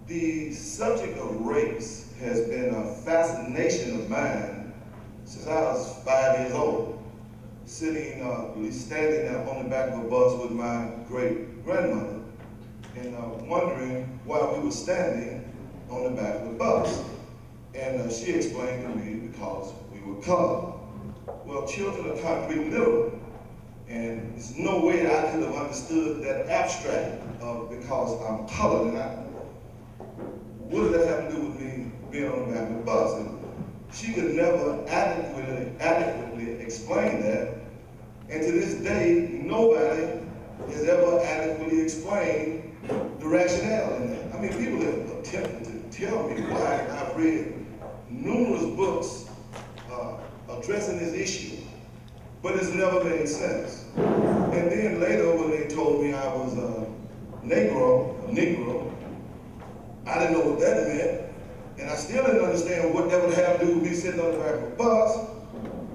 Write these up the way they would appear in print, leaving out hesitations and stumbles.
The subject of race has been a fascination of mine since I was 5 years old, standing on the back of a bus with my great-grandmother and wondering why we were standing on the back of the bus. And she explained to me because we were colored. Well, children are concrete literal, and there's no way I could have understood that abstract of because I'm colored. And what does that have to do with me being on the back of the bus? And she could never adequately explain that. And to this day, nobody has ever adequately explained the rationale in that. I mean, people have attempted to tell me why. I've read numerous books addressing this issue, but it's never made sense. And then later, when they told me I was a Negro, I didn't know what that meant, and I still didn't understand what that would have to do with me sitting on the back of a bus,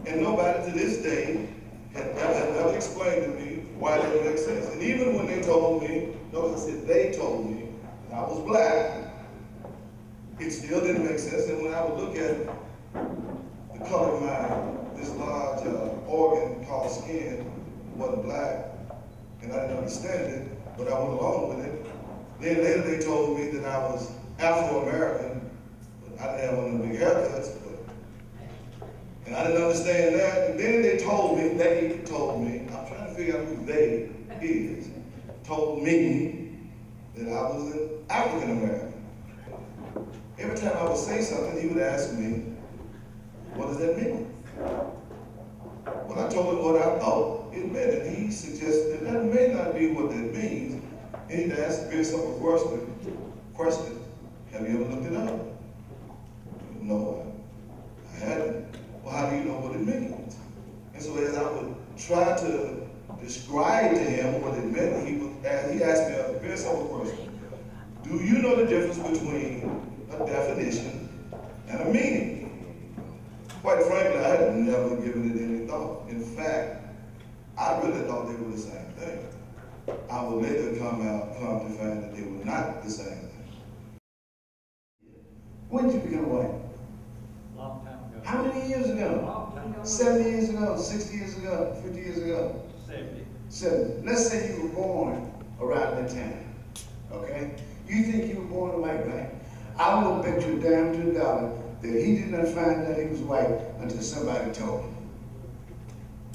and nobody to this day had ever explained to me why that would make sense. And even when they told me, notice I said they told me that I was black, it still didn't make sense. And when I would look at the color of this large organ called skin, wasn't black, and I didn't understand it, but I went along with it. Then later they told me that I was Afro-American, but I didn't have one of the big haircuts, and I didn't understand that. And then they told me, I'm trying to figure out who they is, told me that I was an African-American. Every time I would say something, he would ask me, what does that mean? When I told him what I thought it meant, and he suggested that may not be what that means, and he'd ask a very simple question, have you ever looked it up? No, I hadn't. Well, how do you know what it means? And so as I would try to describe to him what it meant, he asked me a very simple question. Do you know the difference between a definition and a meaning? Quite frankly, I had never given it any thought. In fact, I really thought they were the same thing. I would later come to find that they were not the same thing. When did you become white? Long time ago. How many years ago? Long time ago. 70 years ago, 60 years ago, 50 years ago? 70. 70. Let's say you were born around that time, okay? You think you were born white, right? I will bet you a dime to a dollar that he did not find out he was white until somebody told him.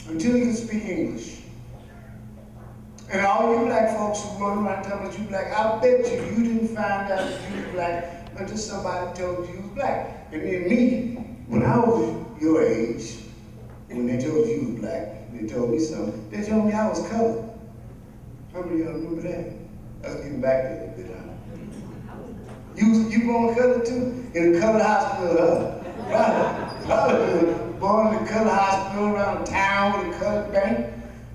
Until he could speak English. And all you black folks who run around telling you black, I bet you didn't find out that you were black until somebody told you you was black. And then me, when I was your age, when they told you you was black, they told me something, they told me I was colored. How many of y'all remember that? Let's get back there a little bit, huh? You born colored too? In a colored hospital, huh? Right. Born in a colored hospital around town with a colored bank.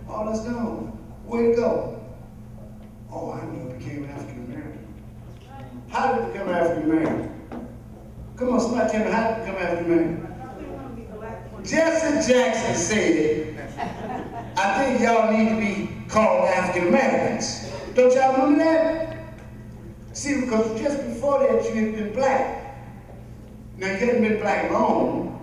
All that's gone. Way to go. Oh, I know it became African American. How did it become African American? Come on, somebody tell me how did it become African American? Jesse Jackson said, I think y'all need to be called African Americans. Don't y'all remember that? See, because just before that you had been black. Now you hadn't been black long,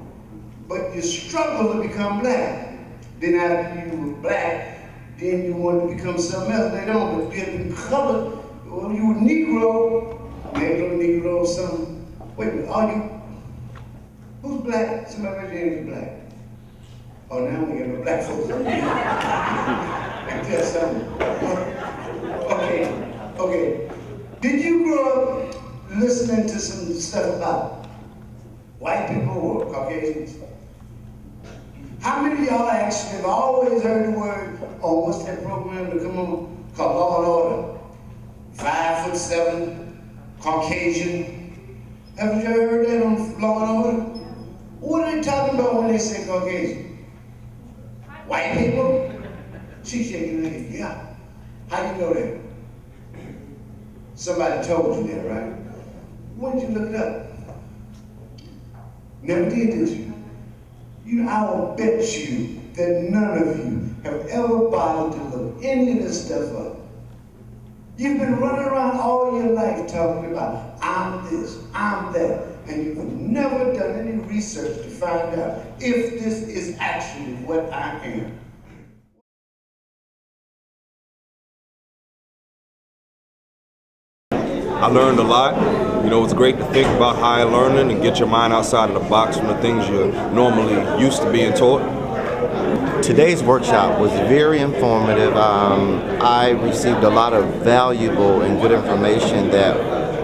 but you struggled to become black. Then after you were black, then you wanted to become something else later on, but you had been colored. Well, you were Negro, Negro, something. Wait a minute, who's black? Somebody raise your hand if you're black. Oh, now we got no black folks. Let me tell you something. Okay. Did you grow up listening to some stuff about white people or Caucasians? How many of y'all actually have always heard the word, what's that program to come on called Law and Order? 5'7", Caucasian. Haven't you ever heard that on Law and Order? What are they talking about when they say Caucasian? White people? She's shaking her head, yeah. How you know that? Somebody told you that, right? When did you look it up? Never did you? You know, I will bet you that none of you have ever bothered to look any of this stuff up. You've been running around all your life talking about, I'm this, I'm that, and you've never done any research to find out if this is actually what I am. I learned a lot. You know, it's great to think about higher learning and get your mind outside of the box from the things you're normally used to being taught. Today's workshop was very informative. I received a lot of valuable and good information that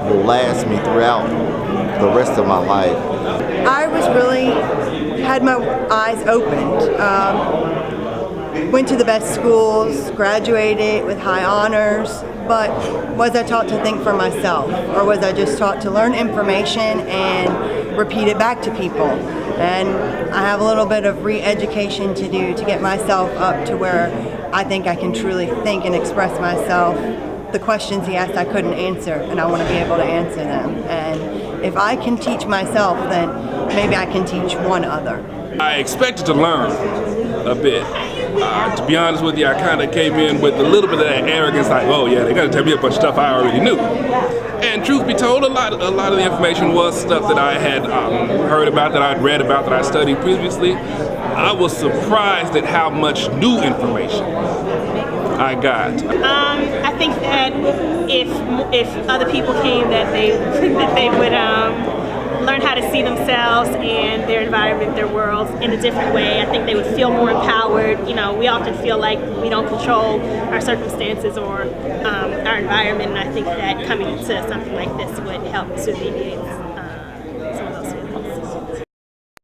will last me throughout the rest of my life. I was really, had my eyes opened. Went to the best schools, graduated with high honors, but was I taught to think for myself, or was I just taught to learn information and repeat it back to people? And I have a little bit of re-education to do to get myself up to where I think I can truly think and express myself. The questions he asked I couldn't answer, and I want to be able to answer them. And if I can teach myself, then maybe I can teach one other. I expected to learn a bit. To be honest with you, I kind of came in with a little bit of that arrogance, like, oh yeah, they're gonna tell me a bunch of stuff I already knew. And truth be told, a lot of the information was stuff that I had heard about, that I'd read about, that I studied previously. I was surprised at how much new information I got. I think that if other people came, that they would learn how to see themselves and their environment, their worlds in a different way. I think they would feel more empowered. You know, we often feel like we don't control our circumstances or our environment, and I think that coming to something like this would help to alleviate